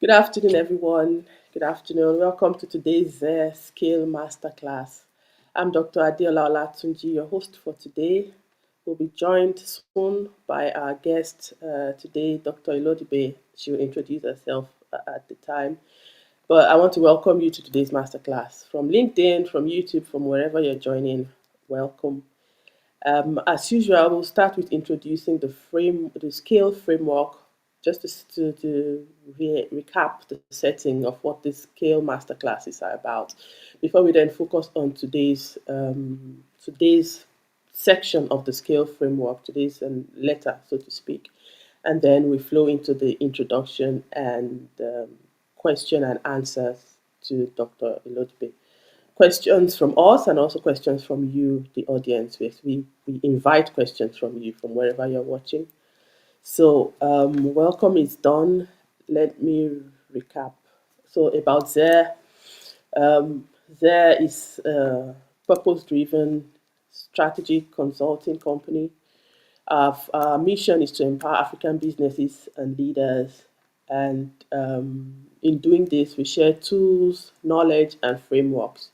Good afternoon, everyone. Good afternoon. Welcome to today's SCALE Masterclass. I'm Dr. Adeola Olatunji, your host for today. We'll be joined soon by our guest today, Dr. Ilodibe. She'll introduce herself at the time. But I want to welcome you to today's masterclass. From LinkedIn, from YouTube, from wherever you're joining, welcome. As usual, we'll start with introducing the SCALE framework, just to recap the setting of what this SCALE masterclasses are about, before we then focus on today's section of the SCALE framework, today's letter, so to speak, and then we flow into the introduction and question and answers to Dr. Ilodibe. Questions from us and also questions from you, the audience. We invite questions from you from wherever you're watching. So welcome is done. Let me recap. So about ZER. ZER is a purpose-driven strategy consulting company. Our mission is to empower African businesses and leaders. And in doing this, we share tools, knowledge, and frameworks.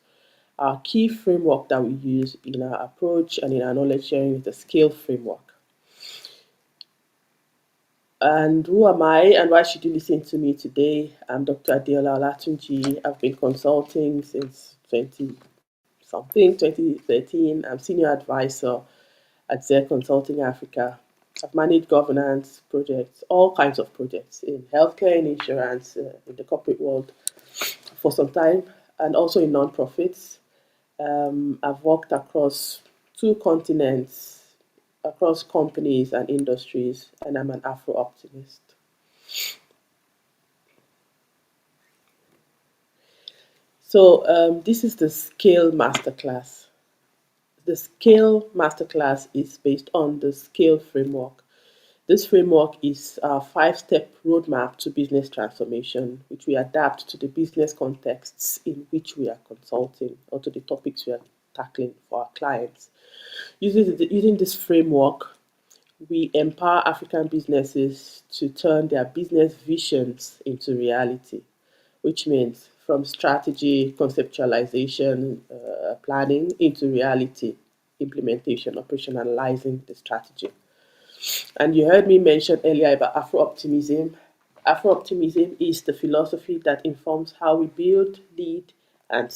Our key framework that we use in our approach and in our knowledge sharing is the SCALE framework. And who am I and why should you listen to me today? I'm Dr. Adeola Olatunji. I've been consulting since 2013. I'm senior advisor at ZER Consulting Africa. I've managed governance projects, all kinds of projects in healthcare, in insurance, in the corporate world for some time, and also in non-profits. I've worked across 2 continents, across companies and industries, and I'm an Afro-optimist. So this is the SCALE Masterclass. The SCALE Masterclass is based on the SCALE framework. This framework is our 5-step roadmap to business transformation, which we adapt to the business contexts in which we are consulting or to the topics we are tackling for our clients. Using this framework, we empower African businesses to turn their business visions into reality, which means from strategy, conceptualization, planning into reality, implementation, operationalizing the strategy. And you heard me mention earlier about Afro-optimism. Afro-optimism is the philosophy that informs how we build, lead, and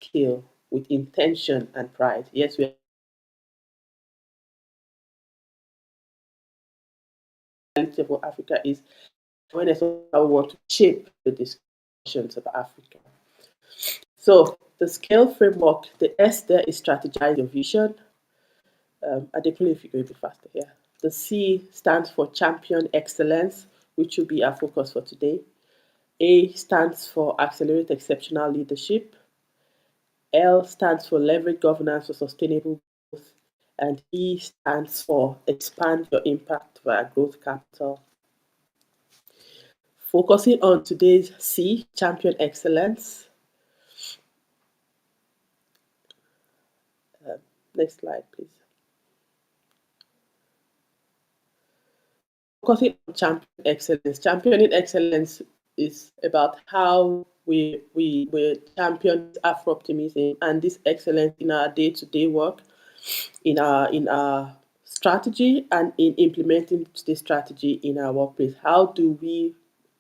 scale with intention and pride. Yes, we of Africa is awareness of how we want to shape the discussions about Africa. So the SCALE framework, the S there is strategize your vision. Adekunle, if you go a bit faster here. The C stands for champion excellence, which will be our focus for today. A stands for accelerate exceptional leadership. L stands for leverage governance for sustainable growth. And E stands for expand your impact via growth capital. Focusing on today's C, champion excellence. Next slide, please. Focusing on champion excellence. Championing excellence is about how we champion Afro-optimism and this excellence in our day-to-day work, in our strategy, and in implementing this strategy in our workplace. How do we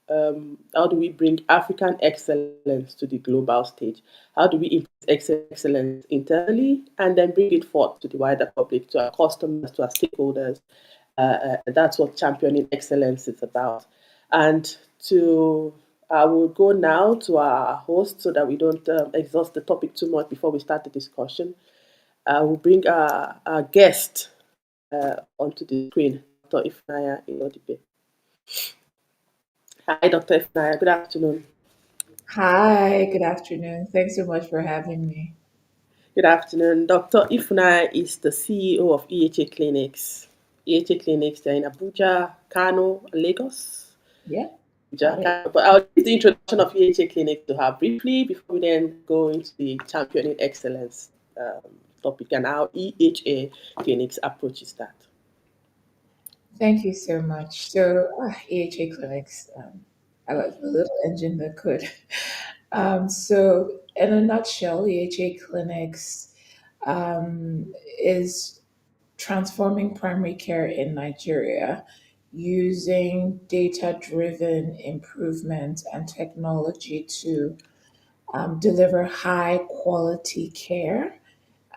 bring African excellence to the global stage? How do we improve excellence internally and then bring it forth to the wider public, to our customers, to our stakeholders? That's what championing excellence is about. And I will go now to our host so that we don't exhaust the topic too much before we start the discussion. I will bring our guest onto the screen, Dr. Ifunanya Ilodibe. Hi, Dr. Ifunanya. Good afternoon. Hi, good afternoon. Thanks so much for having me. Good afternoon. Dr. Ifunanya is the CEO of EHA Clinics. EHA Clinics, they're in Abuja, Kano, Lagos. Yeah, got it. But I'll give the introduction of EHA Clinic to her briefly before we then go into the championing excellence topic and how EHA Clinics approaches that. Thank you so much. So, EHA clinics, I like the little engine that could. So, in a nutshell, EHA clinics is transforming primary care in Nigeria using data driven improvement and technology to deliver high quality care,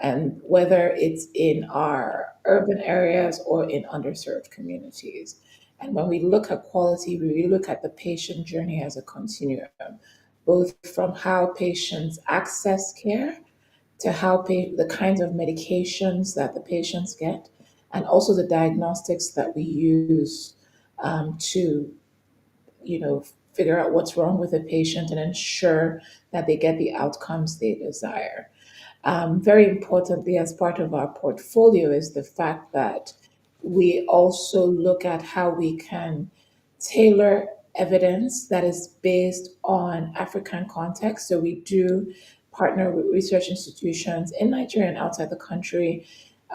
and whether it's in our urban areas or in underserved communities. And when we look at quality, we really look at the patient journey as a continuum, both from how patients access care to how the kinds of medications that the patients get, and also the diagnostics that we use to, figure out what's wrong with the patient and ensure that they get the outcomes they desire. Very importantly, as part of our portfolio, is the fact that we also look at how we can tailor evidence that is based on African context. So we do partner with research institutions in Nigeria and outside the country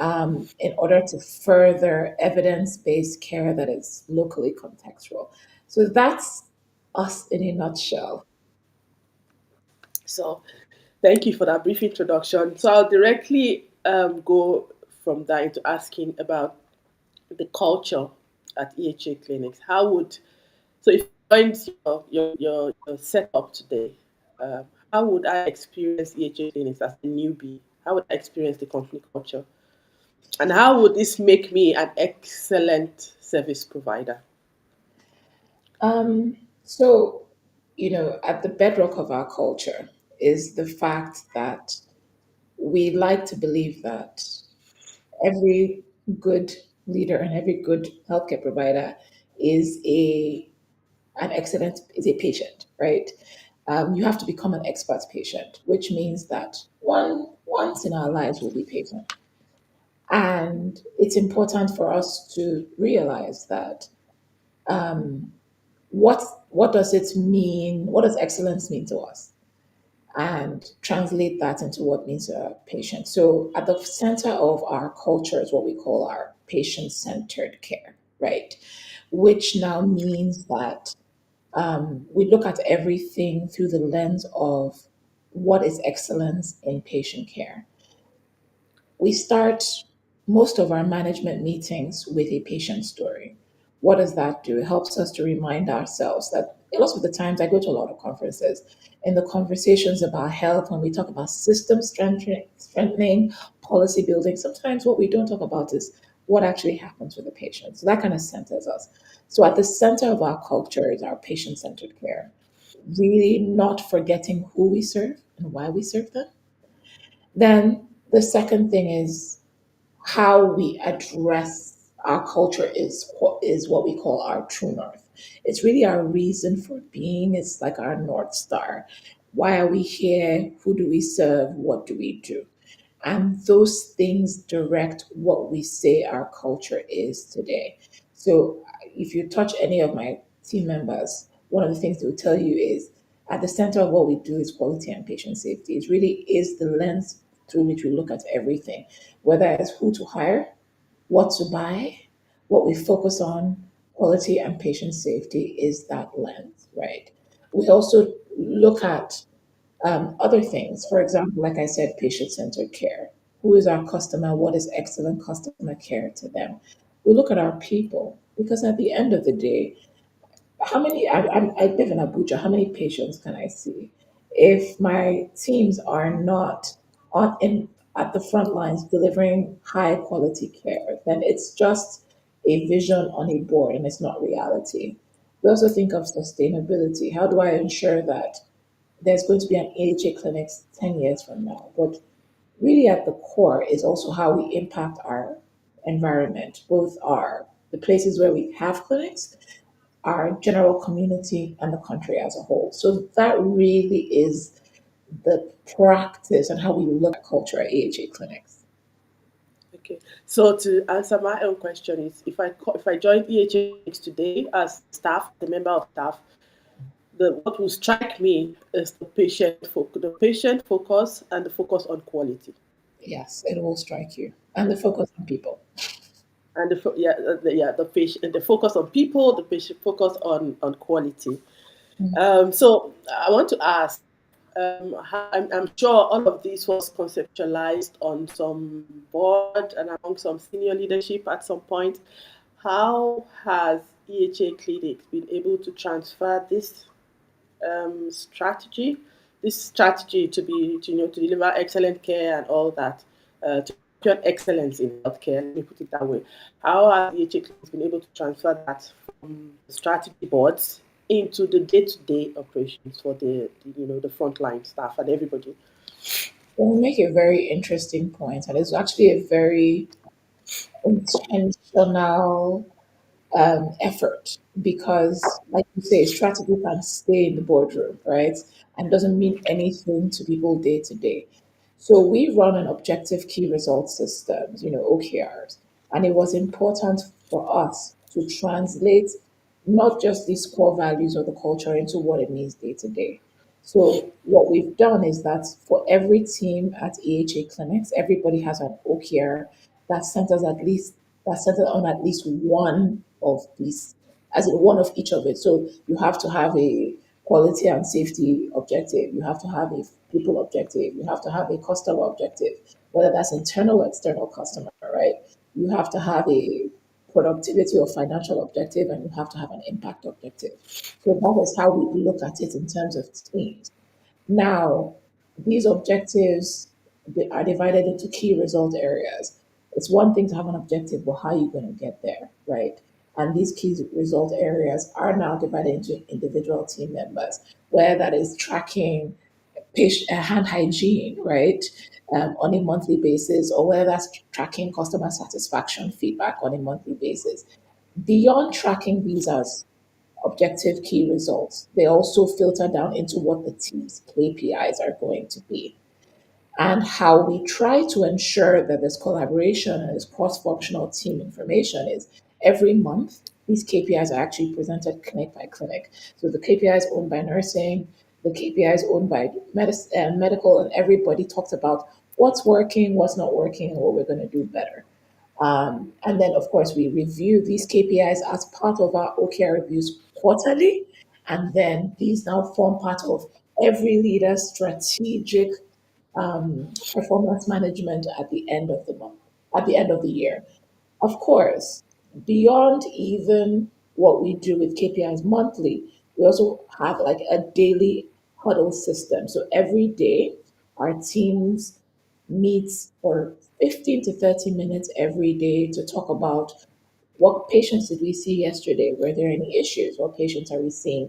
in order to further evidence based care that is locally contextual. So that's us in a nutshell. So thank you for that brief introduction. So I'll directly go from that into asking about the culture at EHA clinics. How would, so if I joined your setup today, how would I experience EHA clinics as a newbie? How would I experience the company culture? And how would this make me an excellent service provider? So, at the bedrock of our culture is the fact that we like to believe that every good leader and every good healthcare provider is a patient, right? You have to become an expert patient, which means that once in our lives we'll be patient, and it's important for us to realize that um, what what does it mean? What does excellence mean to us? And translate that into what it means to a patient. So at the center of our culture is what we call our patient-centered care, right? Which now means that we look at everything through the lens of what is excellence in patient care. We start most of our management meetings with a patient story. What does that do? It helps us to remind ourselves that a lot of the times I go to a lot of conferences. In the conversations about health, when we talk about system strengthening, policy building, sometimes what we don't talk about is what actually happens with the patient. So that kind of centers us. So at the center of our culture is our patient centered care, really not forgetting who we serve and why we serve them. Then the second thing is how we address our culture is what we call our true north. It's really our reason for being. It's like our north star. Why are we here? Who do we serve? What do we do? And those things direct what we say our culture is today. So if you touch any of my team members, one of the things they will tell you is at the center of what we do is quality and patient safety. It really is the lens through which we look at everything, whether it's who to hire, what to buy, what we focus on, quality and patient safety is that lens, right? We also look at other things. For example, like I said, patient centered care. Who is our customer? What is excellent customer care to them? We look at our people because at the end of the day, how many, I live in Abuja, how many patients can I see? If my teams are not at the front lines delivering high quality care, then it's just a vision on a board and it's not reality. We also think of sustainability. How do I ensure that there's going to be an AHA clinics 10 years from now? But really at the core is also how we impact our environment, both our the places where we have clinics, our general community, and the country as a whole. So that really is the practice and how we look at culture at AHA clinics. Okay. So to answer my own question is, if I join EHA today as staff, the member of staff, the what will strike me is the patient focus and the focus on quality. Yes, it will strike you. And the focus on people. And the focus on people, the patient focus on quality. So I want to ask, I'm sure all of this was conceptualized on some board and among some senior leadership at some point. How has EHA clinics been able to transfer this strategy to be to deliver excellent care and all that, to champion excellence in healthcare? Let me put it that way. How has EHA clinics been able to transfer that from the strategy boards into the day-to-day operations for the frontline staff and everybody? Well, you make a very interesting point, and it's actually a very intentional effort because, like you say, strategy can stay in the boardroom, right? And doesn't mean anything to people day to day. So we run an objective key result systems, OKRs, and it was important for us to translate not just these core values or the culture into what it means day to day. So what we've done is that for every team at EHA clinics, everybody has an OKR that centers at least that centers on at least one of these, as in one of each of it. So you have to have a quality and safety objective, you have to have a people objective, you have to have a customer objective, whether that's internal or external customer, right? You have to have a productivity or financial objective, and you have to have an impact objective. So that is how we look at it in terms of teams. Now, these objectives are divided into key result areas. It's one thing to have an objective, but how are you going to get there, right? And these key result areas are now divided into individual team members, where that is tracking hand hygiene, right, on a monthly basis, or whether that's tracking customer satisfaction feedback on a monthly basis. Beyond tracking these as objective key results, they also filter down into what the team's KPIs are going to be. And how we try to ensure that this collaboration and this cross functional team information is every month, these KPIs are actually presented clinic by clinic. So the KPIs owned by nursing, the KPIs owned by medical, and everybody talks about what's working, what's not working, and what we're going to do better. And then, of course, we review these KPIs as part of our OKR reviews quarterly. And then these now form part of every leader's strategic performance management at the end of the month, at the end of the year. Of course, beyond even what we do with KPIs monthly, we also have like a daily huddle system. So every day, our teams meet for 15 to 30 minutes every day to talk about what patients did we see yesterday? Were there any issues? What patients are we seeing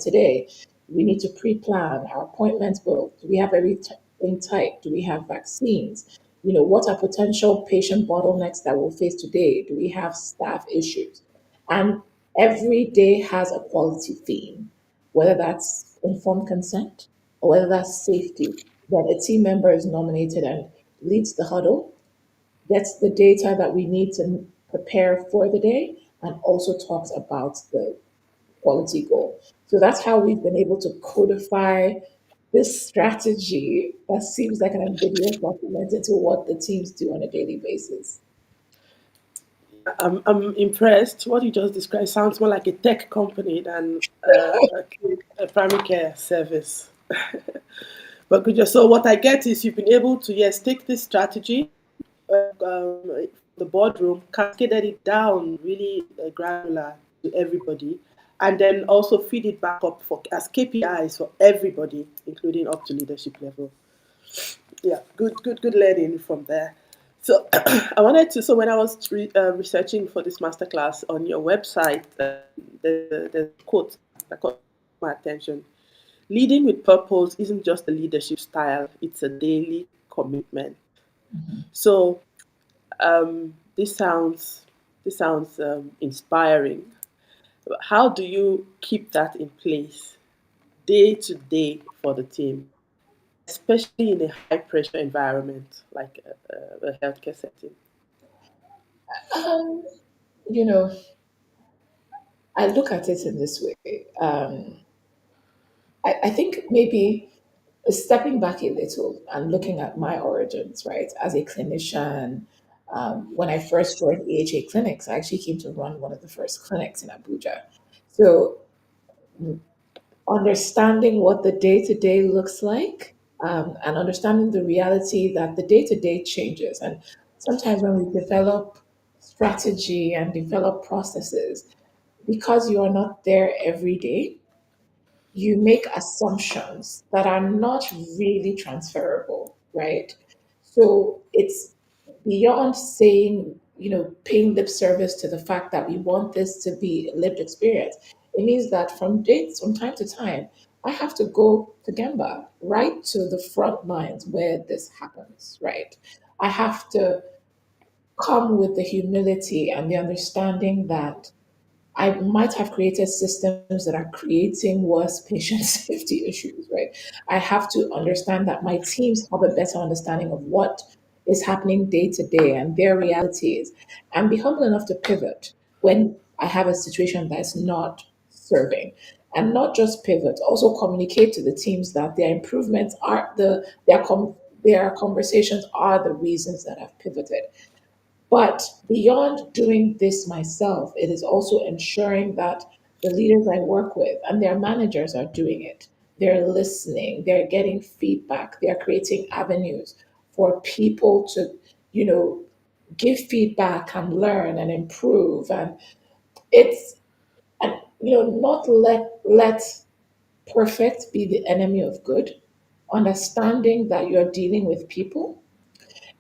today? We need to pre-plan our appointments booked. Do we have everything tight? Do we have vaccines? What are potential patient bottlenecks that we'll face today? Do we have staff issues? And every day has a quality theme, whether that's informed consent or whether that's safety. Then a team member is nominated and leads the huddle, gets the data that we need to prepare for the day, and also talks about the quality goal. So that's how we've been able to codify this strategy that seems like an ambiguous document into what the teams do on a daily basis. I'm impressed. What you just described sounds more like a tech company than a primary care service. But good. So what I get is you've been able to, yes, take this strategy, the boardroom, cascaded it down really granular to everybody, and then also feed it back up as KPIs for everybody, including up to leadership level. Yeah, good learning from there. So I wanted to. So when I was researching for this masterclass on your website, the quote that caught my attention: "Leading with purpose isn't just a leadership style; it's a daily commitment." So this sounds inspiring. How do you keep that in place day to day for the team, especially in a high pressure environment like a healthcare setting? Um, you know, I look at it in this way. I think maybe stepping back a little and looking at my origins, right, as a clinician, When I first joined 𝗀𝗂𝗁𝗍 clinics, I actually came to run one of the first clinics in Abuja. So understanding what the day-to-day looks like, and understanding the reality that the day-to-day changes. And sometimes when we develop strategy and develop processes, because you are not there every day, you make assumptions that are not really transferable, right? So it's beyond saying, paying lip service to the fact that we want this to be a lived experience. It means that from time to time, I have to go to Gemba, right to the front lines where this happens, right? I have to come with the humility and the understanding that I might have created systems that are creating worse patient safety issues, right? I have to understand that my teams have a better understanding of what is happening day to day and their realities, and be humble enough to pivot when I have a situation that's not serving. And not just pivot, also communicate to the teams that their improvements are their conversations are the reasons that I've pivoted. But beyond doing this myself, it is also ensuring that the leaders I work with and their managers are doing it. They're listening, they're getting feedback, they're creating avenues for people to, you know, give feedback and learn and improve. And it's, and not let perfect be the enemy of good. Understanding that you're dealing with people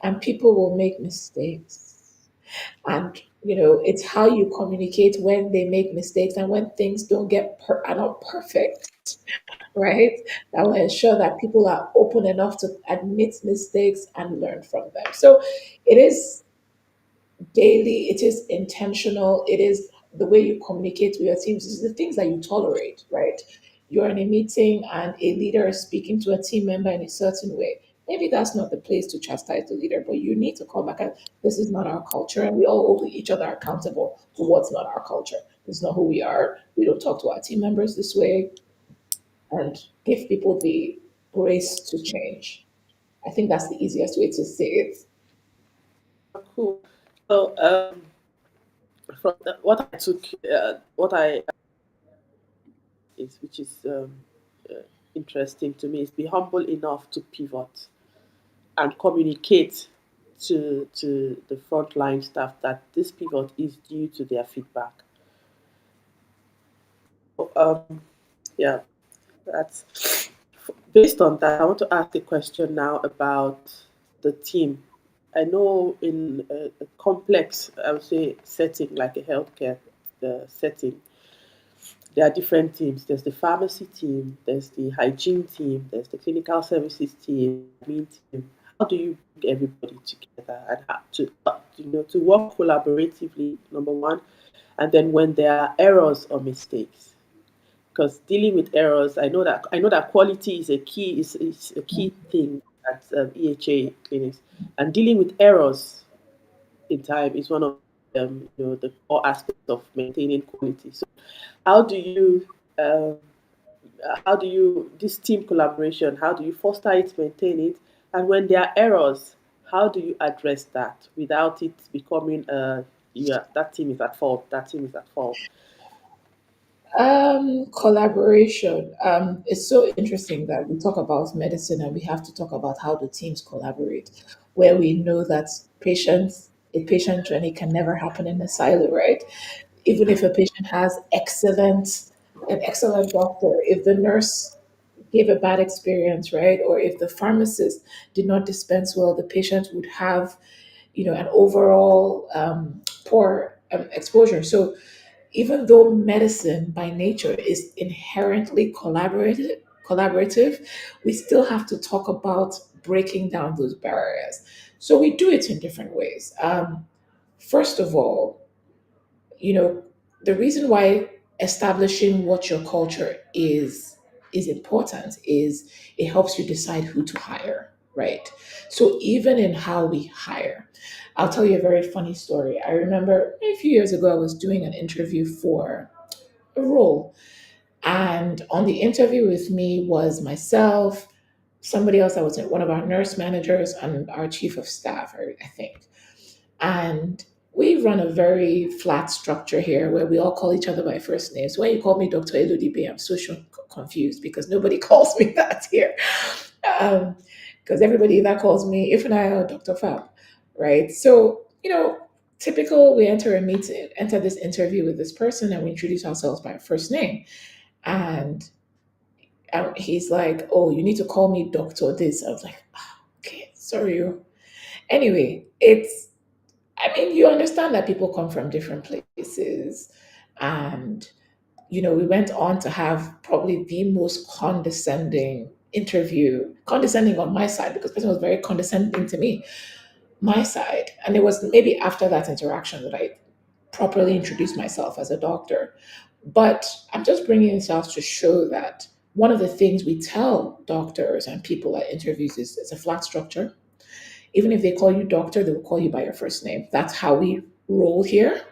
and people will make mistakes, and it's how you communicate when they make mistakes and when things don't are not perfect, right? That will ensure that people are open enough to admit mistakes and learn from them. So it is daily, it is intentional, it is the way you communicate with your teams, it's the things that you tolerate, right? You're in a meeting and a leader is speaking to a team member in a certain way. Maybe that's not the place to chastise the leader, but you need to call back and this is not our culture, and we all hold each other accountable for what's not our culture. This is not who we are. We don't talk to our team members this way, and give people the grace to change. I think that's the easiest way to say it. Cool. So, from what I took, what I is which is uh, interesting to me is be humble enough to pivot and communicate to the frontline staff that this pivot is due to their feedback. So, yeah, that's based on that. I want to ask a question now about the team. I know in a complex, I would say, setting like a healthcare setting, there are different teams. There's the pharmacy team, there's the hygiene team, there's the clinical services team, admin team. How do you bring everybody together and how to work collaboratively? Number one, and then when there are errors or mistakes, because dealing with errors, I know that quality is a key thing at EHA clinics, and dealing with errors in time is one of the core aspects of maintaining quality. So how do you um, how do you this team collaboration? How do you foster it, maintain it, and when there are errors, how do you address that without it becoming yeah, that team is at fault, that team is at fault. Collaboration. It's so interesting that we talk about medicine and we have to talk about how the teams collaborate, where we know that a patient journey can never happen in a silo, right? Even if a patient has an excellent doctor, if the nurse gave a bad experience, right? Or if the pharmacist did not dispense well, the patient would have, an overall poor exposure. So even though medicine by nature is inherently collaborative, we still have to talk about breaking down those barriers. So we do it in different ways. First of all, you know, the reason why establishing what your culture is important is it helps you decide who to hire, right? So even in how we hire, I'll tell you a very funny story. I remember a few years ago I was doing an interview for a role, and on the interview with me was myself, somebody else that was one of our nurse managers, and our chief of staff, I think. And we run a very flat structure here where we all call each other by first names. When you call me Dr. Ilodibe, I'm so confused because nobody calls me that here. Because everybody either calls me Ifunanya or Dr. Fab, right? So, typical, we enter this interview with this person and we introduce ourselves by our first name. And he's like, oh, you need to call me Dr. This. I was like, okay, sorry. Anyway, you understand that people come from different places. And, we went on to have probably the most condescending interview, condescending on my side, because the person was very condescending to me, my side. And it was maybe after that interaction that I properly introduced myself as a doctor. But I'm just bringing this out to show that one of the things we tell doctors and people at interviews is it's a flat structure. Even if they call you doctor, they will call you by your first name. That's how we roll here.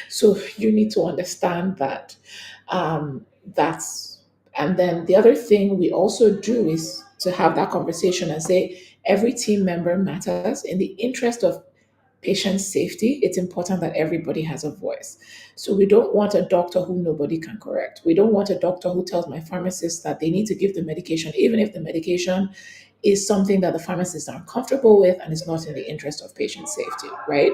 So you need to understand that. And then the other thing we also do is to have that conversation and say every team member matters. In the interest of patient safety, it's important that everybody has a voice. So we don't want a doctor who nobody can correct. We don't want a doctor who tells my pharmacist that they need to give the medication, even if the medication is something that the pharmacists aren't comfortable with and is not in the interest of patient safety, right?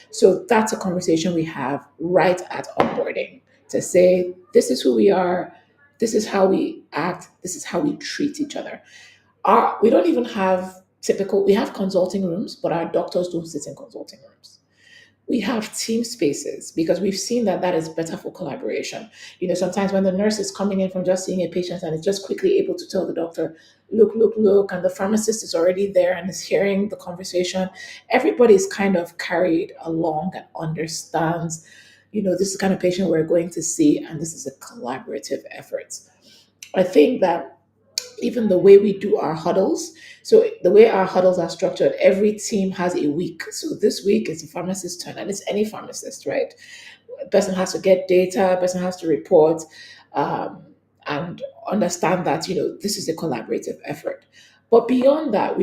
So that's a conversation we have right at onboarding to say, this is who we are, this is how we act, this is how we treat each other. We don't even have we have consulting rooms, but our doctors don't sit in consulting rooms. We have team spaces because we've seen that is better for collaboration. Sometimes when the nurse is coming in from just seeing a patient and is just quickly able to tell the doctor, look, and the pharmacist is already there and is hearing the conversation, everybody is kind of carried along and understands, this is the kind of patient we're going to see, and this is a collaborative effort. I think that even the way we do our huddles. So the way our huddles are structured, every team has a week. So this week is the pharmacist's turn, and it's any pharmacist, right? A person has to get data, a person has to report, and understand that, this is a collaborative effort. But beyond that,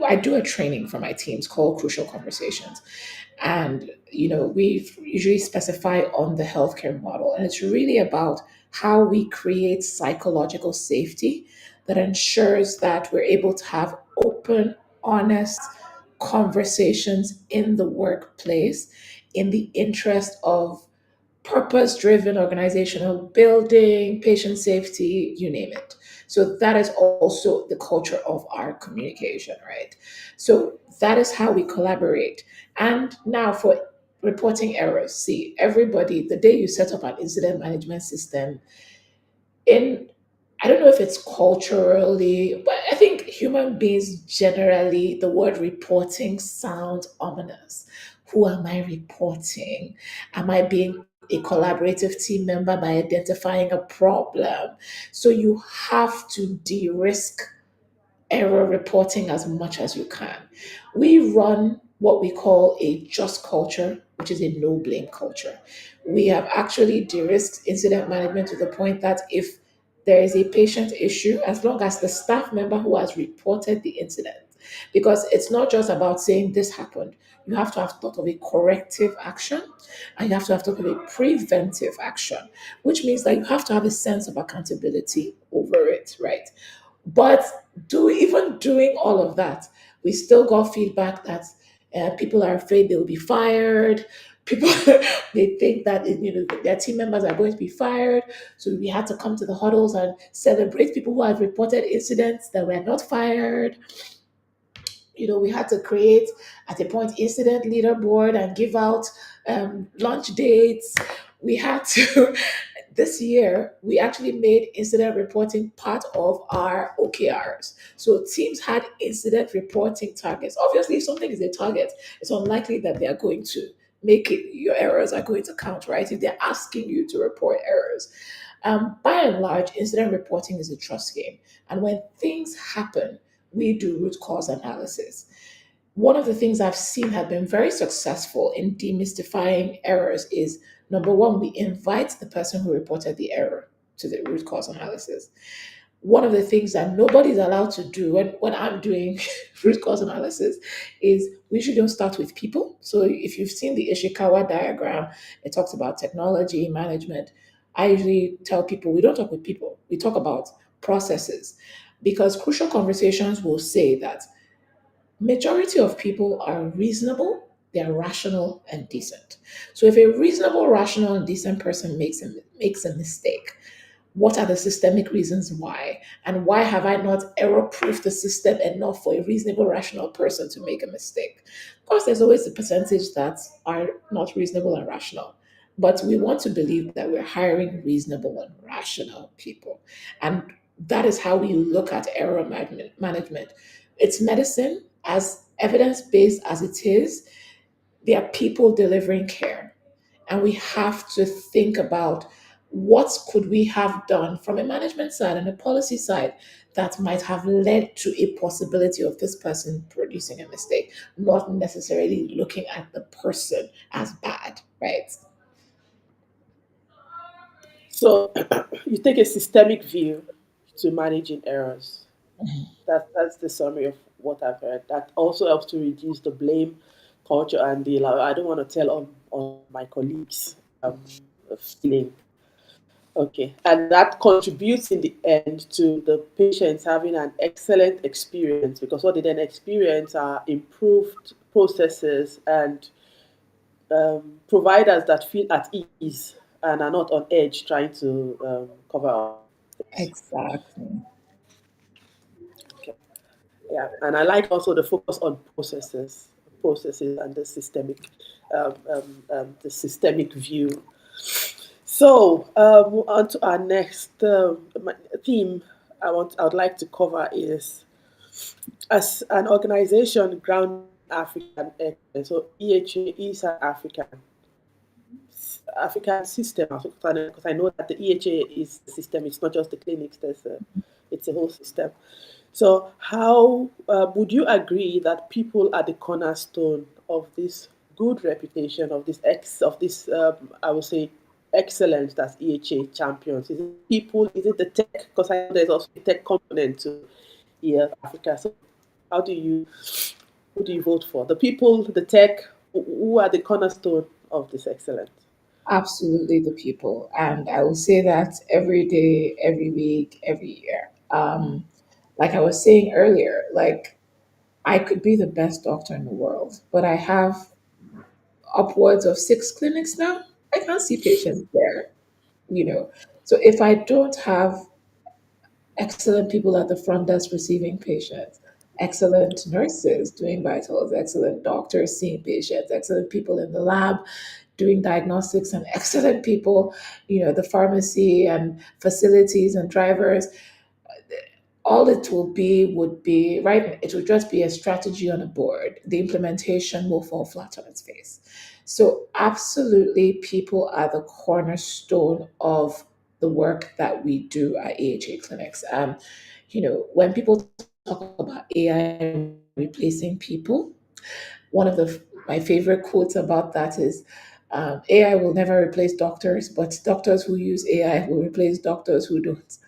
I do a training for my teams called Crucial Conversations. And, we usually specify on the healthcare model. And it's really about how we create psychological safety that ensures that we're able to have open, honest conversations in the workplace in the interest of purpose-driven organizational building, patient safety, you name it. So that is also the culture of our communication, right? So that is how we collaborate. And now for reporting errors, see, everybody, the day you set up an incident management system, I don't know if it's culturally, but I think human beings generally, the word reporting sounds ominous. Who am I reporting? Am I being a collaborative team member by identifying a problem? So you have to de-risk error reporting as much as you can. We run what we call a just culture, which is a no blame culture. We have actually de-risked incident management to the point that if there is a patient issue, as long as the staff member who has reported the incident, because it's not just about saying this happened, you have to have thought of a corrective action and you have to have thought of a preventive action, which means that you have to have a sense of accountability over it, right? But even doing all of that, we still got feedback that people are afraid they will be fired. People they think that their team members are going to be fired. So we had to come to the huddles and celebrate people who have reported incidents that were not fired. We had to create at a point incident leaderboard and give out lunch dates. We had to this year, we actually made incident reporting part of our OKRs. So teams had incident reporting targets. Obviously, if something is a target, it's unlikely that they are going to make it, your errors are going to count, right? If they're asking you to report errors. By and large, incident reporting is a trust game. And when things happen, we do root cause analysis. One of the things I've seen have been very successful in demystifying errors is number one, we invite the person who reported the error to the root cause analysis. one of the things that nobody's allowed to do when I'm doing root cause analysis is we usually don't start with people. So if you've seen the Ishikawa diagram, it talks about technology management. I usually tell people we don't talk with people, we talk about processes, because crucial conversations will say that majority of people are reasonable, they're rational and decent. So if a reasonable, rational, and decent person makes a mistake, what are the systemic reasons why? And why have I not error proofed the system enough for a reasonable, rational person to make a mistake? Of course, there's always the percentage that are not reasonable and rational. But we want to believe that we're hiring reasonable and rational people. And that is how we look at error management. It's medicine, as evidence based as it is, there are people delivering care, and we have to think about what could we have done from a management side and a policy side that might have led to a possibility of this person producing a mistake, not necessarily looking at the person as bad, right? So you take a systemic view to managing errors. That's the summary of what I've heard. That also helps to reduce the blame culture and the like, I don't want to tell on my colleagues feeling. Okay, and that contributes in the end to the patients having an excellent experience, because what they then experience are improved processes and providers that feel at ease and are not on edge trying to cover up. Exactly. Okay. Yeah, and I like also the focus on processes and the systemic view. So on to our next theme. I would like to cover is, as an organization grounded in African excellence. So EHA is an African system, because I know that the EHA is a system. It's not just the clinics. It's a whole system. So, how would you agree that people are the cornerstone of this good reputation of this I would say excellence that EHA champions? Is it people? Is it the tech? Because I know there's also a tech component to Africa. So, how do you who do you vote for? The people, the tech, who are the cornerstone of this excellence? Absolutely the people. And I will say that every day, every week, every year. Like I was saying earlier, like I could be the best doctor in the world, but I have upwards of 6 clinics now. I can't see patients there, you know. So if I don't have excellent people at the front desk receiving patients, excellent nurses doing vitals, excellent doctors seeing patients, excellent people in the lab doing diagnostics, and excellent people, the pharmacy and facilities and drivers, all it will be would be right. It will just be a strategy on a board. The implementation will fall flat on its face. So absolutely, people are the cornerstone of the work that we do at AHA clinics. When people talk about AI replacing people, one of my favorite quotes about that is, AI will never replace doctors, but doctors who use AI will replace doctors who don't.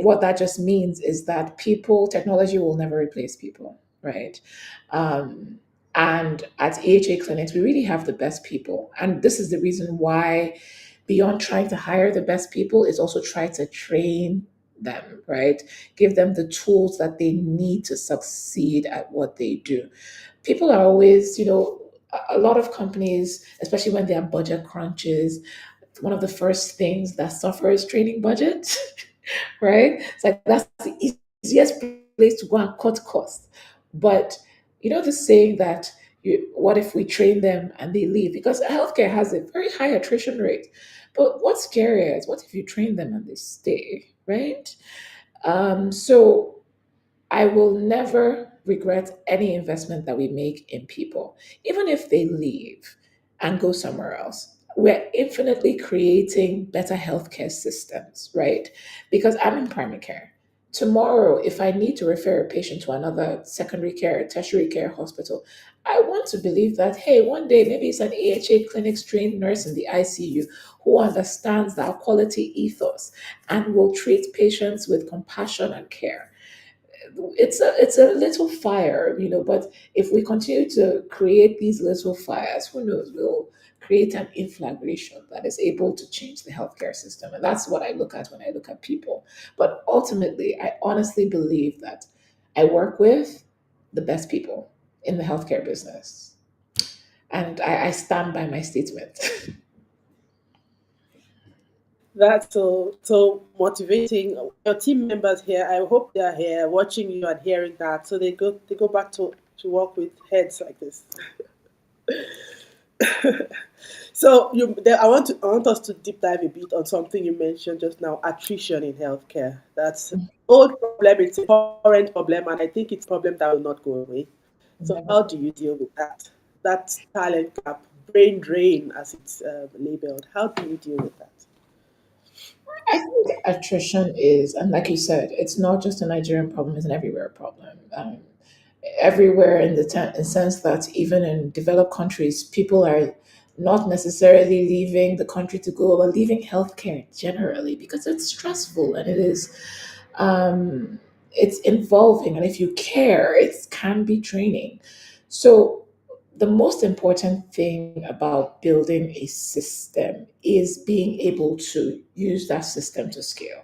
What that just means is that technology will never replace people, right? Um, and at AHA clinics, we really have the best people. And this is the reason why, beyond trying to hire the best people, is also try to train them, right? Give them the tools that they need to succeed at what they do. People are always, a lot of companies, especially when they have budget crunches, one of the first things that suffer is training budget, right? It's like that's the easiest place to go and cut costs. But the saying that what if we train them and they leave? Because healthcare has a very high attrition rate. But what's scarier is what if you train them and they stay, right? So I will never regret any investment that we make in people, even if they leave and go somewhere else. We're infinitely creating better healthcare systems, right? Because I'm in primary care. Tomorrow, if I need to refer a patient to another secondary care, tertiary care hospital, I want to believe that, hey, one day maybe it's an AHA clinics trained nurse in the ICU who understands that quality ethos and will treat patients with compassion and care. It's a little fire, but if we continue to create these little fires, who knows, we'll create an inflagration that is able to change the healthcare system. And that's what I look at when I look at people. But ultimately, I honestly believe that I work with the best people in the healthcare business. And I stand by my statement. That's so motivating. Your team members here, I hope they are here watching you and hearing that, so they go back to work with heads like this. So I want us to deep dive a bit on something you mentioned just now: attrition in healthcare. That's old problem. It's a current problem, and I think it's a problem that will not go away. So Never. how do you deal with that? That talent gap, brain drain, as it's labeled. How do you deal with that? I think attrition is, and like you said, it's not just a Nigerian problem; it's an everywhere problem. Everywhere in the sense that even in developed countries, people are not necessarily leaving the country to go, but leaving healthcare generally because it's stressful and um, it's involving, and if you care, it can be draining. So the most important thing about building a system is being able to use that system to scale.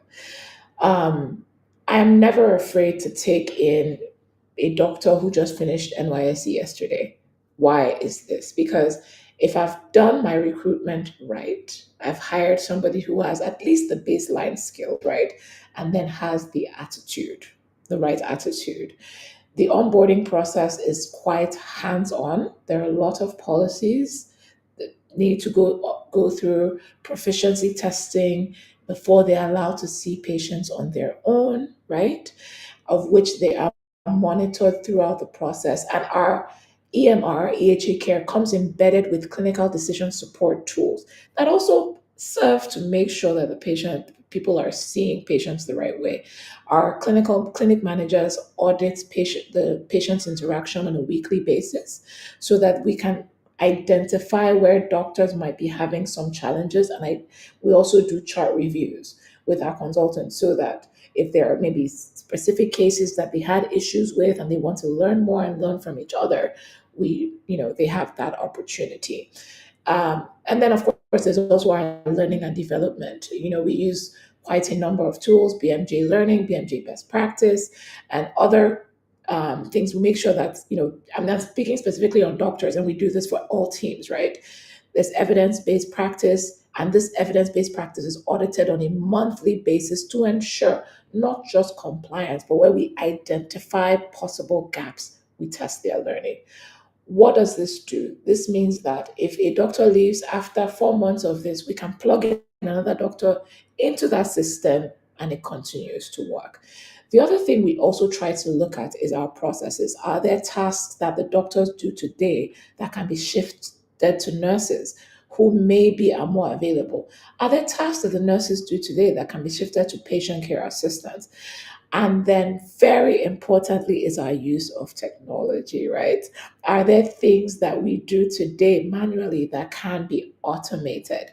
Um, I'm never afraid to take in a doctor who just finished NYSC yesterday. Why is this? Because if I've done my recruitment right, I've hired somebody who has at least the baseline skill, right? And then has the attitude, the right attitude. The onboarding process is quite hands on. There are a lot of policies that need to go through proficiency testing before they're allowed to see patients on their own, right? Of which they are monitored throughout the process. And our EMR, EHA care, comes embedded with clinical decision support tools that also serve to make sure that people are seeing patients the right way. Our clinic managers audit the patient's interaction on a weekly basis so that we can identify where doctors might be having some challenges. And we also do chart reviews with our consultants so that if there are maybe specific cases that they had issues with and they want to learn more and learn from each other, they have that opportunity. And then, of course, there's also our learning and development. We use quite a number of tools: BMJ Learning, BMJ Best Practice, and other things. We make sure that, I'm not speaking specifically on doctors, and we do this for all teams, right? There's evidence-based practice, and this evidence-based practice is audited on a monthly basis to ensure not just compliance, but where we identify possible gaps, we test their learning. What does this do? This means that if a doctor leaves after 4 months of this, we can plug in another doctor into that system and it continues to work. The other thing we also try to look at is our processes. Are there tasks that the doctors do today that can be shifted to nurses who maybe are more available? Are there tasks that the nurses do today that can be shifted to patient care assistants? And then, very importantly, is our use of technology, right? Are there things that we do today manually that can be automated?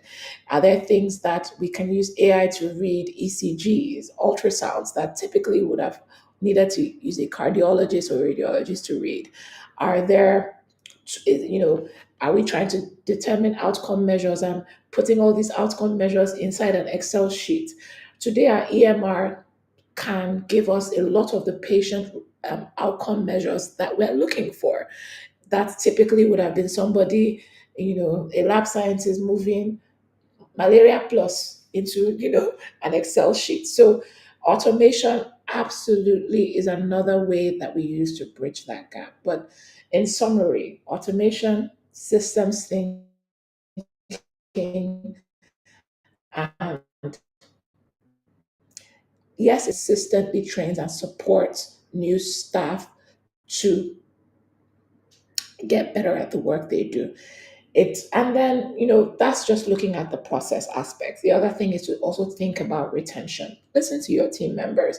Are there things that we can use AI to read ECGs, ultrasounds that typically would have needed to use a cardiologist or radiologist to read? Are there, are we trying to determine outcome measures and putting all these outcome measures inside an Excel sheet? Today, our EMR can give us a lot of the patient outcome measures that we're looking for. That typically would have been somebody, a lab scientist moving malaria plus into, an Excel sheet. So automation absolutely is another way that we use to bridge that gap. But in summary, automation, systems thinking, and yes, it consistently trains and supports new staff to get better at the work they do. And then, that's just looking at the process aspect. The other thing is to also think about retention. Listen to your team members.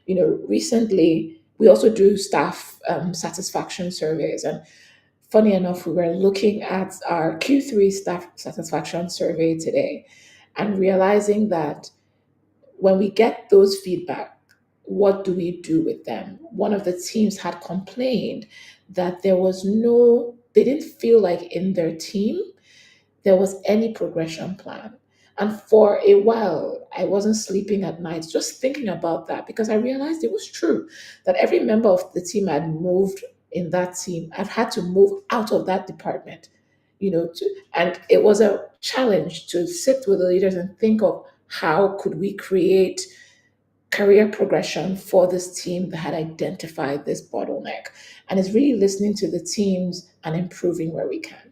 Recently we also do staff satisfaction surveys, and funny enough, we were looking at our Q3 staff satisfaction survey today and realizing that when we get those feedback, what do we do with them? One of the teams had complained that they didn't feel like in their team there was any progression plan. And for a while, I wasn't sleeping at night just thinking about that, because I realized it was true that every member of the team had moved in that team. I've had to move out of that department, and it was a challenge to sit with the leaders and think of how could we create career progression for this team that had identified this bottleneck. And it's really listening to the teams and improving where we can.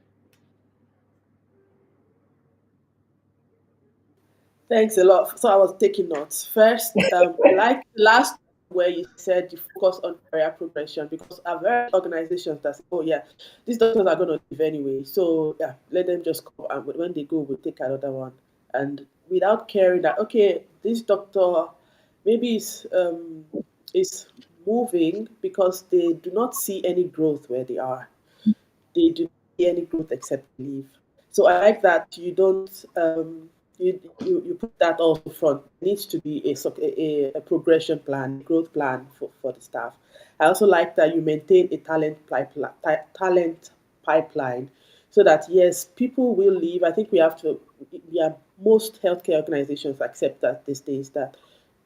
Thanks a lot. So I was taking notes. First, I like the last where you said you focus on career progression, because I've heard organizations that say, oh yeah, these doctors are going to leave anyway. So yeah, let them just go. And when they go, we'll take another one. And without caring that, okay, this doctor maybe is moving because they do not see any growth where they are. They do not see any growth except leave. So I like that you don't you put that also front. It needs to be a progression plan, growth plan for the staff. I also like that you maintain a talent pipeline, so that yes, people will leave. I think we have to. Yeah, most healthcare organizations accept that these days that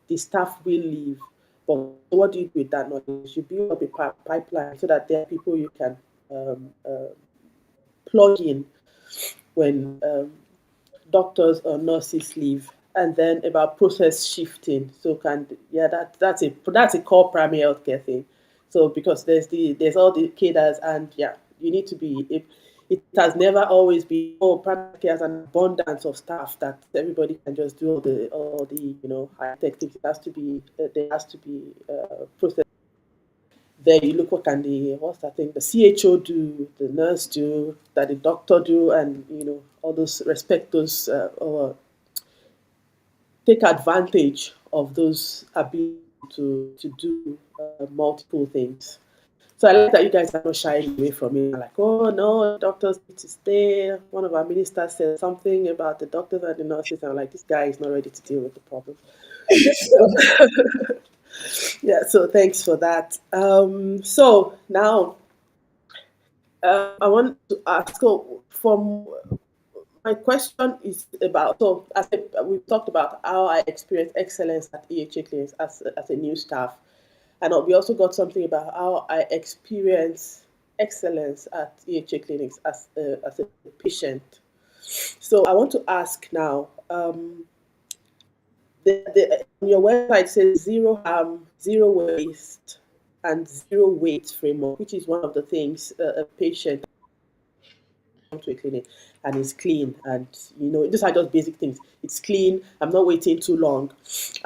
the staff will leave. But what do you do with that knowledge? You build up a pipeline so that there are people you can plug in when doctors or nurses leave. And then about process shifting. So that's a core primary healthcare thing. So because there's all the cadres, and yeah, you need to be it has never always been, oh, primary care has an abundance of staff that everybody can just do all the high tech things. It has to be there has to be process. Then you look, what's that thing the CHO do, the nurse do, that the doctor do, and all those respect those or take advantage of those ability to do multiple things. So I like that you guys are not shying away from it. Like, oh no, doctors need to stay. One of our ministers said something about the doctors and the nurses. I'm like, this guy is not ready to deal with the problem. Yeah, so thanks for that. So now I want to ask. So, from my question is about. So, we've talked about how I experienced excellence at EHA clinics as a new staff, and we also got something about how I experience excellence at EHA clinics as a patient. So, I want to ask now. On your website says zero harm, zero waste, and zero weight framework, which is one of the things a patient comes to a clinic and is clean, and these are just basic things. It's clean. I'm not waiting too long,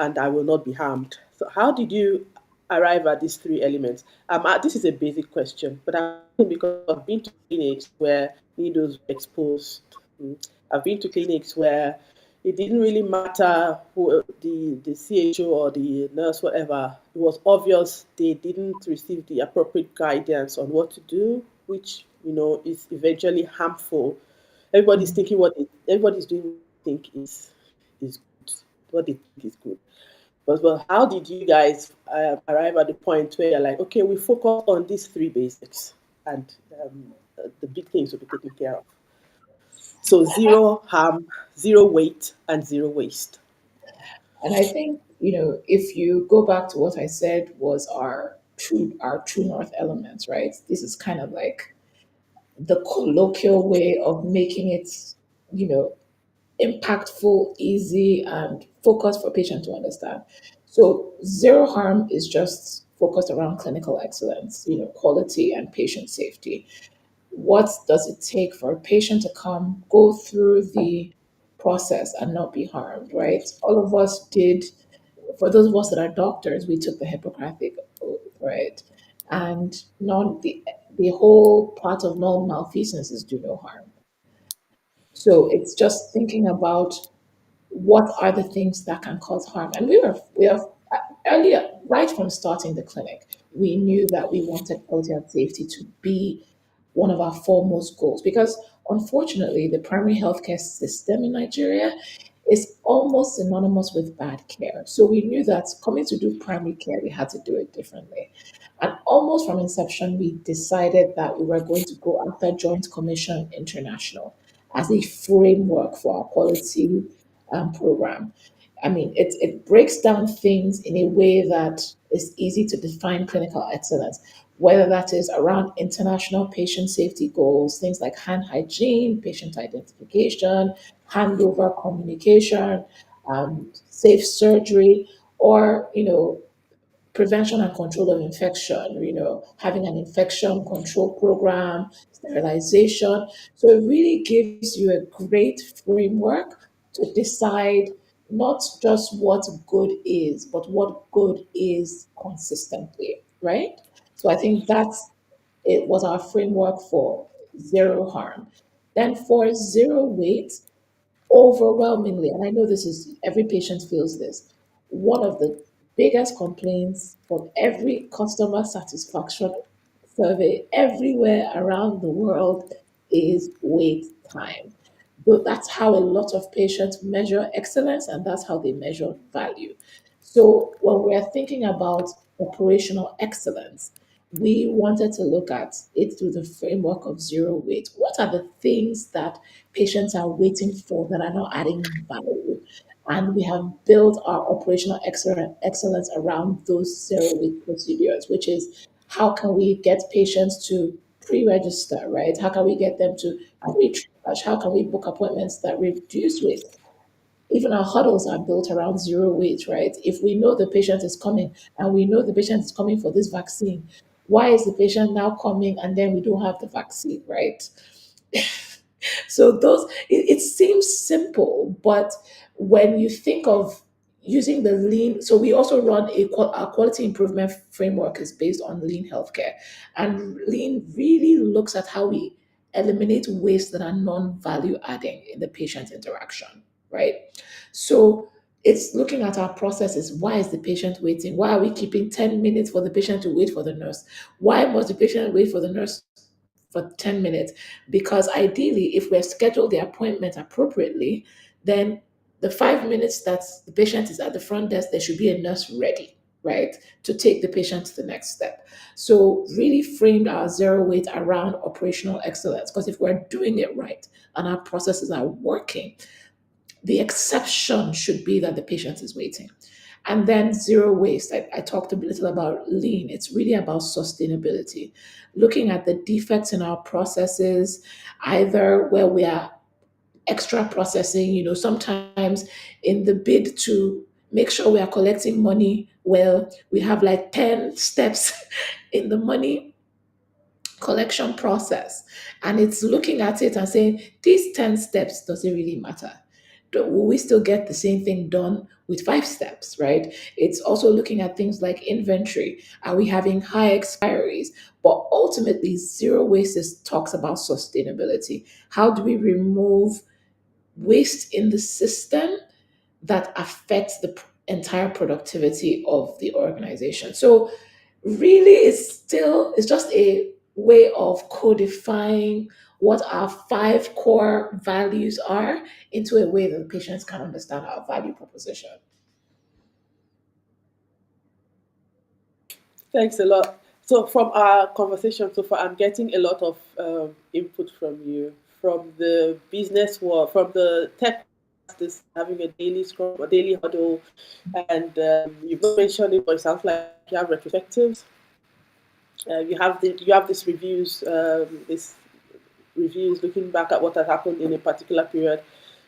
and I will not be harmed. So, how did you arrive at these three elements? This is a basic question, but I'm asking because I've been to clinics where needles were exposed. I've been to clinics where it didn't really matter who the CHO or the nurse, whatever. It was obvious they didn't receive the appropriate guidance on what to do, which is eventually harmful. Everybody's thinking everybody's doing what they think is good, what they think is good. But how did you guys arrive at the point where you're like, okay, we focus on these three basics, and the big things will be taken care of? So zero harm, zero weight, and zero waste. And I think, if you go back to what I said was our true north elements, right? This is kind of like the colloquial way of making it, you know, impactful, easy, and focused for patient to understand. So zero harm is just focused around clinical excellence, quality and patient safety. What does it take for a patient to go through the process and not be harmed, right? All of us did, for those of us that are doctors, we took the Hippocratic oath, right? And the whole part of non malfeasance is do no harm. So it's just thinking about what are the things that can cause harm. And we are earlier, right from starting the clinic, we knew that we wanted quality and safety to be one of our foremost goals because unfortunately the primary healthcare system in Nigeria is almost synonymous with bad care. So we knew that coming to do primary care, we had to do it differently. And almost from inception, we decided that we were going to go after Joint Commission International as a framework for our quality program. I mean, it breaks down things in a way that is easy to define clinical excellence, whether that is around international patient safety goals, things like hand hygiene, patient identification, handover communication, safe surgery, or prevention and control of infection, having an infection control program, sterilization. So it really gives you a great framework to decide not just what good is, but what good is consistently, right? So I think that's it was our framework for zero harm. Then for zero weight, overwhelmingly, and I know this is every patient feels this, one of the biggest complaints from every customer satisfaction survey everywhere around the world is wait time. But that's how a lot of patients measure excellence and that's how they measure value. So when we're thinking about operational excellence, we wanted to look at it through the framework of zero wait. What are the things that patients are waiting for that are not adding value? And we have built our operational excellence around those zero wait procedures, which is how can we get patients to pre-register, right? How can we get them to pre-triage? How can we book appointments that reduce waste? Even our huddles are built around zero wait, right? If we know the patient is coming and we know the patient is coming for this vaccine, why is the patient now coming and then we don't have the vaccine, right? So it seems simple, but when you think of using the lean, so we also run our quality improvement framework is based on lean healthcare, and lean really looks at how we eliminate waste that are non-value adding in the patient interaction, right? So it's looking at our processes. Why is the patient waiting? Why are we keeping 10 minutes for the patient to wait for the nurse? Why must the patient wait for the nurse for 10 minutes? Because ideally, if we've scheduled the appointment appropriately, then the 5 minutes that the patient is at the front desk, there should be a nurse ready, right, to take the patient to the next step. So, really framed our zero wait around operational excellence. Because if we're doing it right and our processes are working, the exception should be that the patient is waiting. And then zero waste. I talked a little about lean. It's really about sustainability, looking at the defects in our processes, either where we are extra processing, sometimes in the bid to make sure we are collecting money well, we have like 10 steps in the money collection process. And it's looking at it and saying, these 10 steps, does it really matter? Will we still get the same thing done with 5 steps, right? It's also looking at things like inventory. Are we having high expiries? But ultimately, zero waste talks about sustainability. How do we remove waste in the system that affects the entire productivity of the organization? So really it's just a way of codifying what our 5 core values are into a way that the patients can understand our value proposition. Thanks a lot. So from our conversation so far, I'm getting a lot of input from you, from the business world, from the tech, this having a daily scrum, a daily huddle, and you've not mentioned it, but it sounds like you have retrospectives. You have this reviews looking back at what has happened in a particular period.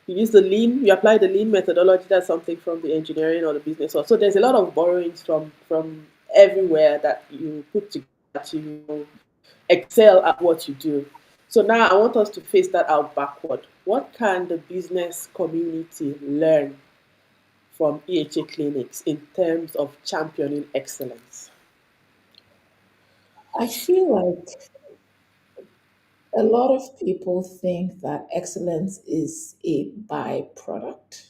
You apply the lean methodology. That's something from the engineering or the business world. So there's a lot of borrowings from everywhere that you put together to excel at what you do. So now I want us to face that out backward. What can the business community learn from EHA clinics in terms of championing excellence? I feel like A lot of people think that excellence is a byproduct.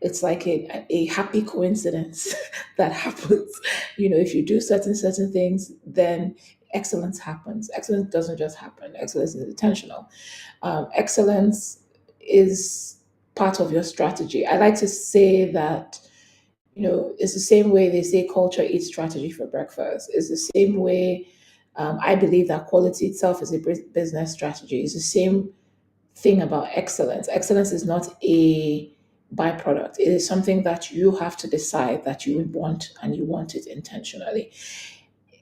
It's like a happy coincidence that happens. If you do certain things, then excellence happens. Excellence doesn't just happen. Excellence is intentional. Excellence is part of your strategy. I like to say that it's the same way they say culture eats strategy for breakfast. It's the same way I believe that quality itself is a business strategy. It's the same thing about excellence. Excellence is not a byproduct. It is something that you have to decide that you would want, and you want it intentionally.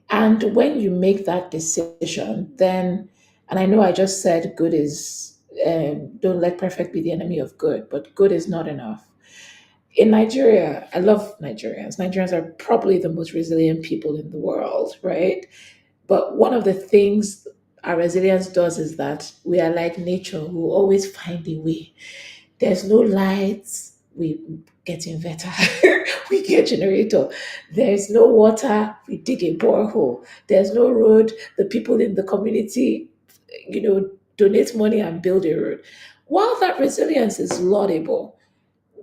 And when you make that decision, then, and I know I just said good is, don't let perfect be the enemy of good, but good is not enough. In Nigeria, I love Nigerians. Nigerians are probably the most resilient people in the world, right? But one of the things our resilience does is that we are like nature, we will always find a way. There's no lights, we get inverter, we get generator. There's no water, we dig a borehole. There's no road, the people in the community, donate money and build a road. While that resilience is laudable,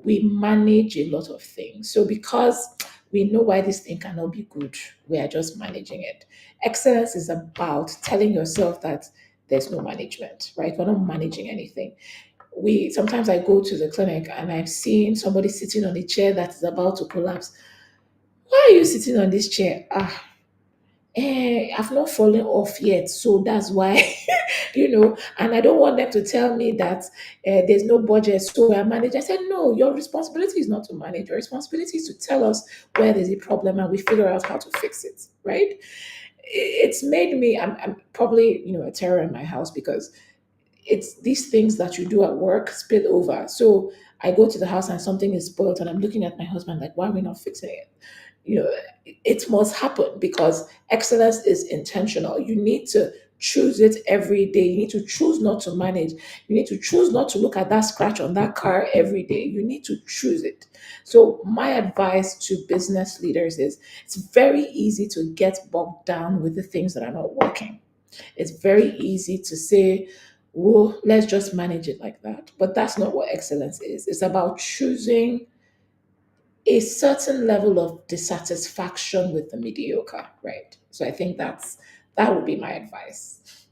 we manage a lot of things. So because we know why this thing cannot be good, we are just managing it. Excellence is about telling yourself that there's no management, right? We're not managing anything. We sometimes I go to the clinic and I've seen somebody sitting on a chair that is about to collapse. Why are you sitting on this chair? I've not fallen off yet, so that's why, and I don't want them to tell me that there's no budget, so I manage. I said, no, your responsibility is not to manage. Your responsibility is to tell us where there's a problem and we figure out how to fix it, right? It's made me, I'm probably, a terror in my house because it's these things that you do at work spill over. So I go to the house and something is spoiled and I'm looking at my husband like, why are we not fixing it? It must happen because excellence is intentional. You need to choose it every day. You need to choose not to manage. You need to choose not to look at that scratch on that car every day. You need to choose it. So my advice to business leaders is it's very easy to get bogged down with the things that are not working. It's very easy to say, well, let's just manage it like that. But that's not what excellence is. It's about choosing a certain level of dissatisfaction with the mediocre, right? So I think that would be my advice.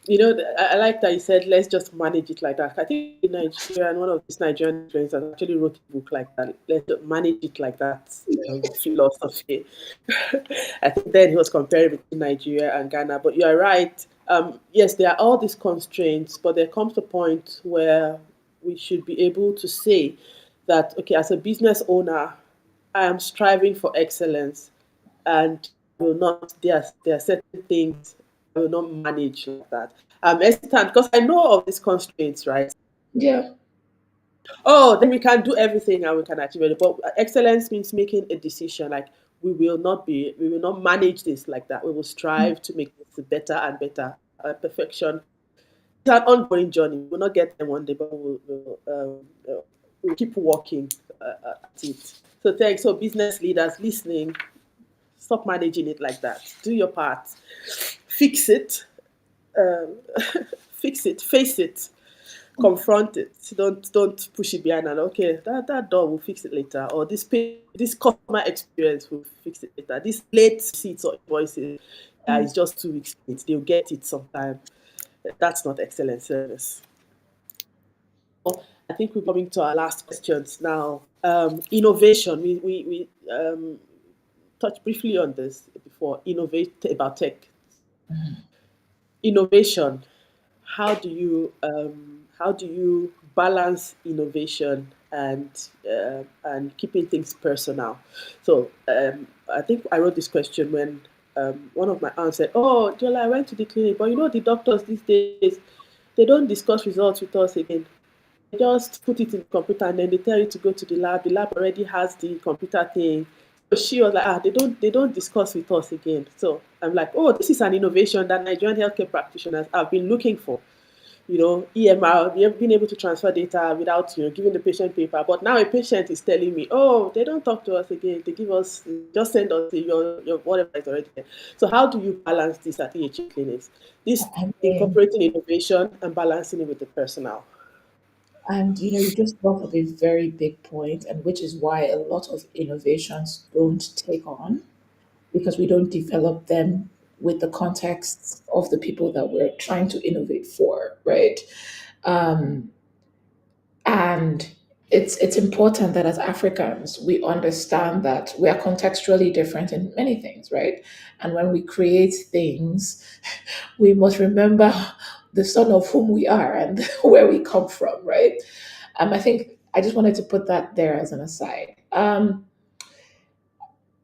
I like that you said, let's just manage it like that. I think in Nigeria, and one of these Nigerian friends actually wrote a book like that. Let's just manage it like that philosophy. I think then he was comparing between Nigeria and Ghana. But you are right. Yes, there are all these constraints, but there comes a point where we should be able to say that, okay, as a business owner, I am striving for excellence, and will not. There are certain things I will not manage like that. Hesitant because I know of these constraints, right? Yeah. Oh, then we can do everything and we can achieve it. But excellence means making a decision. Like we will not manage this like that. We will strive to make this better and better. Perfection. It's an ongoing journey. We'll not get there one day, but we'll keep working at it. So thanks. So business leaders listening, stop managing it like that. Do your part. Fix it. Um, fix it. Face it. Confront it. Don't push it behind and okay, that door will fix it later. Or this customer experience will fix it later. This late seats or invoices is just 2 weeks late. They'll get it sometime. That's not excellent service. I think we're coming to our last questions now. Innovation. We touched briefly on this before. Innovate about tech. Innovation. How do you balance innovation and keeping things personal? So I think I wrote this question when one of my aunts said, "Oh, Jola, I went to the clinic, but the doctors these days they don't discuss results with us again. They just put it in the computer and then they tell you to go to the lab. The lab already has the computer thing." So she was like, they don't discuss with us again. So I'm like, oh, this is an innovation that Nigerian healthcare practitioners have been looking for. EMR, being able to transfer data without, giving the patient paper. But now a patient is telling me, oh, they don't talk to us again. They give us, just send us your whatever is already there. So how do you balance this at EHA clinics? This I mean, incorporating innovation and balancing it with the personnel. and you just brought up a very big point, and which is why a lot of innovations don't take on because we don't develop them with the context of the people that we're trying to innovate for, right? Um, and it's important that as Africans we understand that we are contextually different in many things, right? And when we create things, we must remember the son of whom we are and where we come from, right? I think I just wanted to put that there as an aside.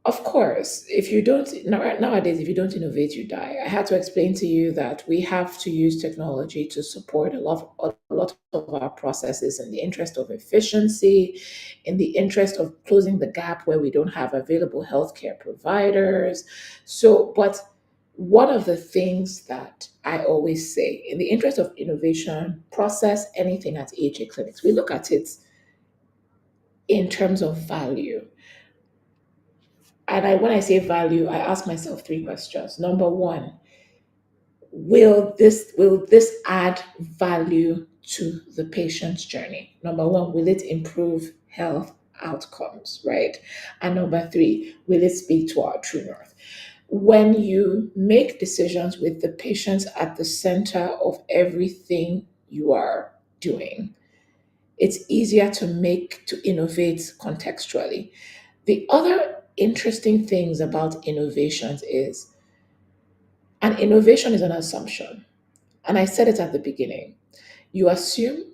Of course, if you don't nowadays, if you don't innovate, you die. I had to explain to you that we have to use technology to support a lot of our processes in the interest of efficiency, in the interest of closing the gap where we don't have available healthcare providers. So, but one of the things that I always say, in the interest of innovation, process anything at AHA clinics. We look at it in terms of value. And when I say value, I ask myself three questions. Number one, will this add value to the patient's journey? Number one, will it improve health outcomes, right? And number three, will it speak to our true north? When you make decisions with the patient at the center of everything you are doing, it's easier to innovate contextually. The other interesting things about innovations is an innovation is an assumption. And I said it at the beginning. You assume,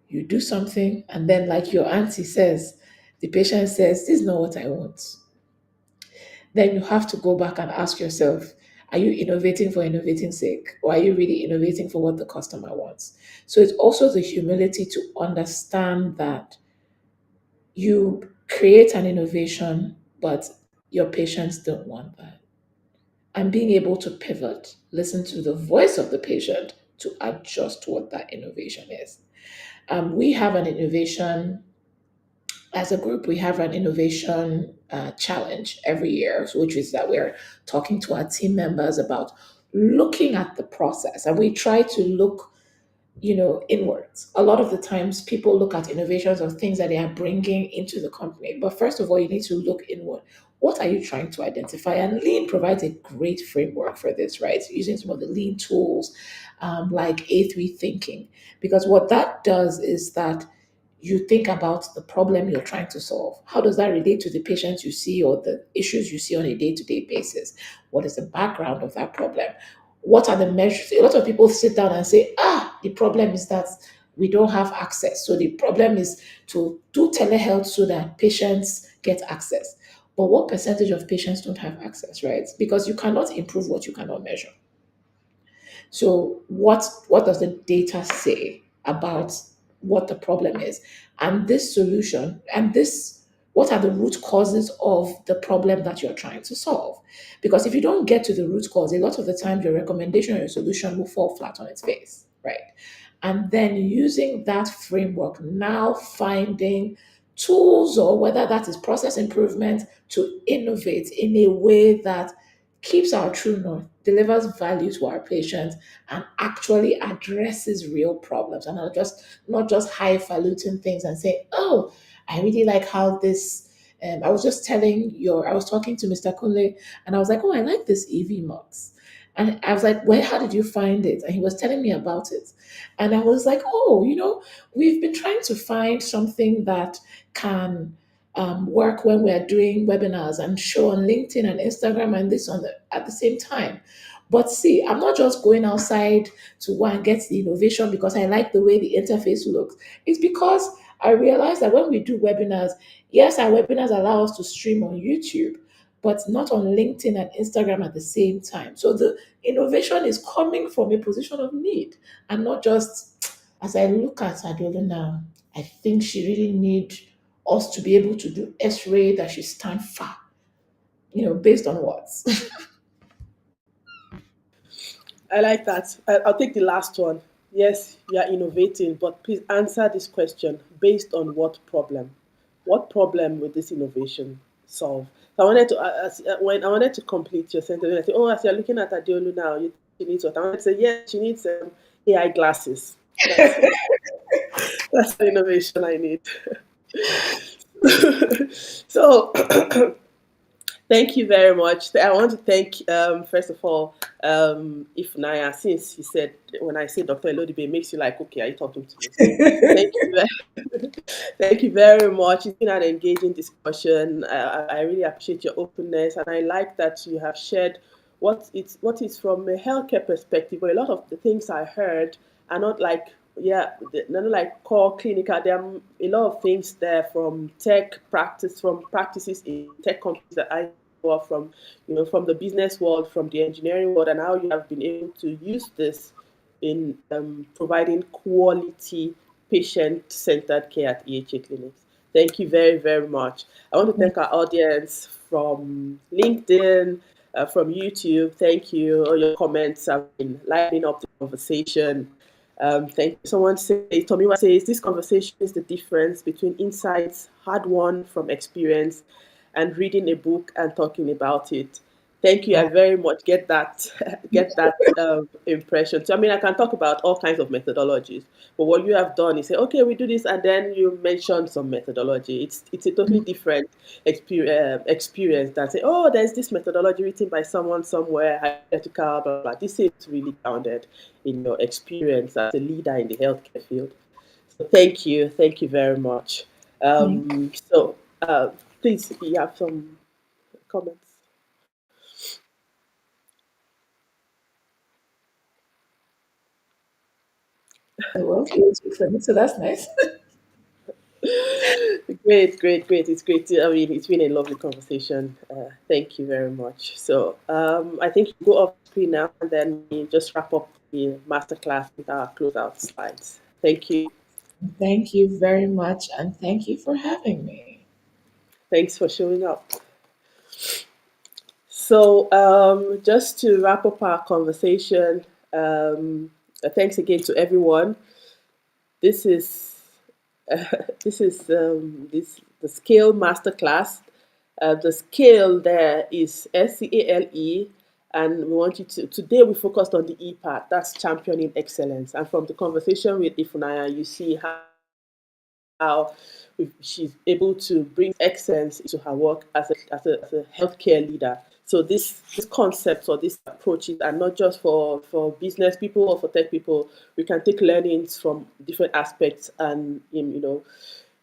you do something, and then, like your auntie says, the patient says, this is not what I want. Then you have to go back and ask yourself, are you innovating for innovating sake? Or are you really innovating for what the customer wants? So it's also the humility to understand that you create an innovation, but your patients don't want that. And being able to pivot, listen to the voice of the patient to adjust what that innovation is. We have an innovation, as a group, we have an innovation challenge every year, which is that we're talking to our team members about looking at the process. And we try to look inwards. A lot of the times people look at innovations of things that they are bringing into the company. But first of all, you need to look inward. What are you trying to identify? And Lean provides a great framework for this, right? Using some of the Lean tools like A3 thinking. Because what that does is that you think about the problem you're trying to solve. How does that relate to the patients you see or the issues you see on a day-to-day basis? What is the background of that problem? What are the measures? A lot of people sit down and say, the problem is that we don't have access. So the problem is to do telehealth so that patients get access. But what percentage of patients don't have access, right? Because you cannot improve what you cannot measure. So what does the data say about what the problem is? And this solution and this what are the root causes of the problem that you're trying to solve? Because if you don't get to the root cause, a lot of the time your recommendation or your solution will fall flat on its face, right? And then using that framework, now finding tools or whether that is process improvement to innovate in a way that keeps our true north, delivers value to our patients, and actually addresses real problems and not just highfalutin things and say, oh, I really like how this. I was talking to Mr. Kunle and I was like, oh, I like this EV mugs. And I was like, how did you find it? And he was telling me about it. And I was like, oh, we've been trying to find something that can work when we're doing webinars and show on LinkedIn and Instagram and this at the same time. But see, I'm not just going outside to go and get the innovation because I like the way the interface looks. It's because I realized that when we do webinars, yes, our webinars allow us to stream on YouTube, but not on LinkedIn and Instagram at the same time. So the innovation is coming from a position of need and not just as I look at Adeola now, I think she really needs us to be able to do X-ray that she stand far, based on what? I like that. I'll take the last one. Yes, you are innovating, but please answer this question based on what problem? What problem will this innovation solve? So I wanted to when I wanted to complete your sentence, I say, "Oh, as you're looking at Adeolu now, she needs what?" I wanted to say, "Yes, she needs AI glasses." That's the innovation I need. So thank you very much. I want to thank, first of all, Ifunanya, since he said, when I say Dr. Ilodibe, it makes you like, okay, are you talking to me? So thank you. Thank you very much. It's been an engaging discussion. I really appreciate your openness, and I like that you have shared what is from a healthcare perspective. But a lot of the things I heard are not like, yeah, they're not like core clinical. There are a lot of things there from from practices in tech companies that I know of, from from the business world, from the engineering world, and how you have been able to use this in providing quality patient-centered care at EHA clinics. Thank you very, very much. I want to thank our audience from LinkedIn, from YouTube. Thank you. All your comments have been lighting up the conversation. Thank you. Someone says, Tomiwa says, this conversation is the difference between insights hard won from experience and reading a book and talking about it. Thank you. I very much get that get that impression. So I mean, I can talk about all kinds of methodologies, but what you have done is say, okay, we do this, and then you mention some methodology. It's a totally different experience than say, oh, there's this methodology written by someone somewhere, hypothetical, blah, blah, blah. This is really grounded in your experience as a leader in the healthcare field. So thank you very much. So please, if you have some comments. Well, you speak for me, so that's nice. Great, great, great. It's great. I mean, it's been a lovely conversation. Thank you very much. So, I think you go off screen now and then we just wrap up the masterclass with our closeout slides. Thank you. Thank you very much, and thank you for having me. Thanks for showing up. So, just to wrap up our conversation, thanks again to everyone. This is this the SCALE Masterclass. The scale there is SCALE, and we want you to. Today we focused on the E part. That's championing excellence. And from the conversation with Ifunanya, you see how she's able to bring excellence into her work as a healthcare leader. So these concepts or these approaches are not just for business people or for tech people. We can take learnings from different aspects and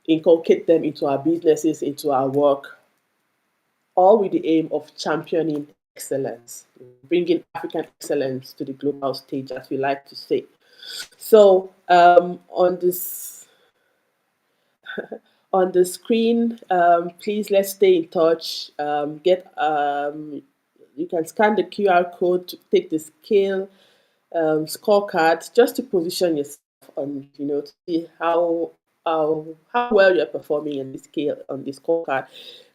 inculcate them into our businesses, into our work, all with the aim of championing excellence, bringing African excellence to the global stage, as we like to say. So on the screen, please let's stay in touch. Get You can scan the QR code to take the scale scorecard just to position yourself on, to see how well you're performing in this scale on this scorecard.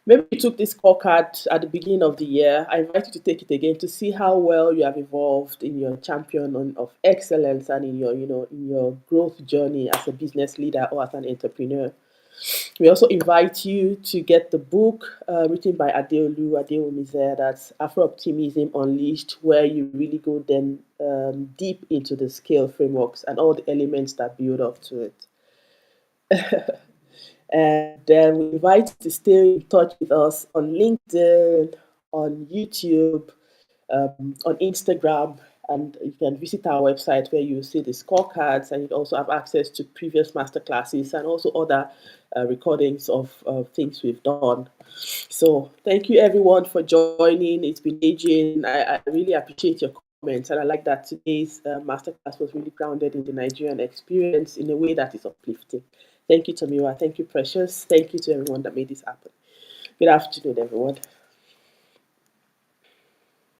Maybe you took this scorecard at the beginning of the year. I invite you to take it again to see how well you have evolved in your of excellence and in your, in your growth journey as a business leader or as an entrepreneur. We also invite you to get the book written by 𝗀𝗍𝗍, that's Afro-Optimism Unleashed, where you really go then deep into the scale frameworks and all the elements that build up to it. And then we invite you to stay in touch with us on LinkedIn, on YouTube, on Instagram, and you can visit our website where you see the scorecards, and you also have access to previous masterclasses and also other recordings of things we've done. So thank you everyone for joining. It's been engaging. I really appreciate your comments, and I like that today's masterclass was really grounded in the Nigerian experience in a way that is uplifting. Thank you, Tomiwa. Thank you, Precious. Thank you to everyone that made this happen. Good afternoon, everyone.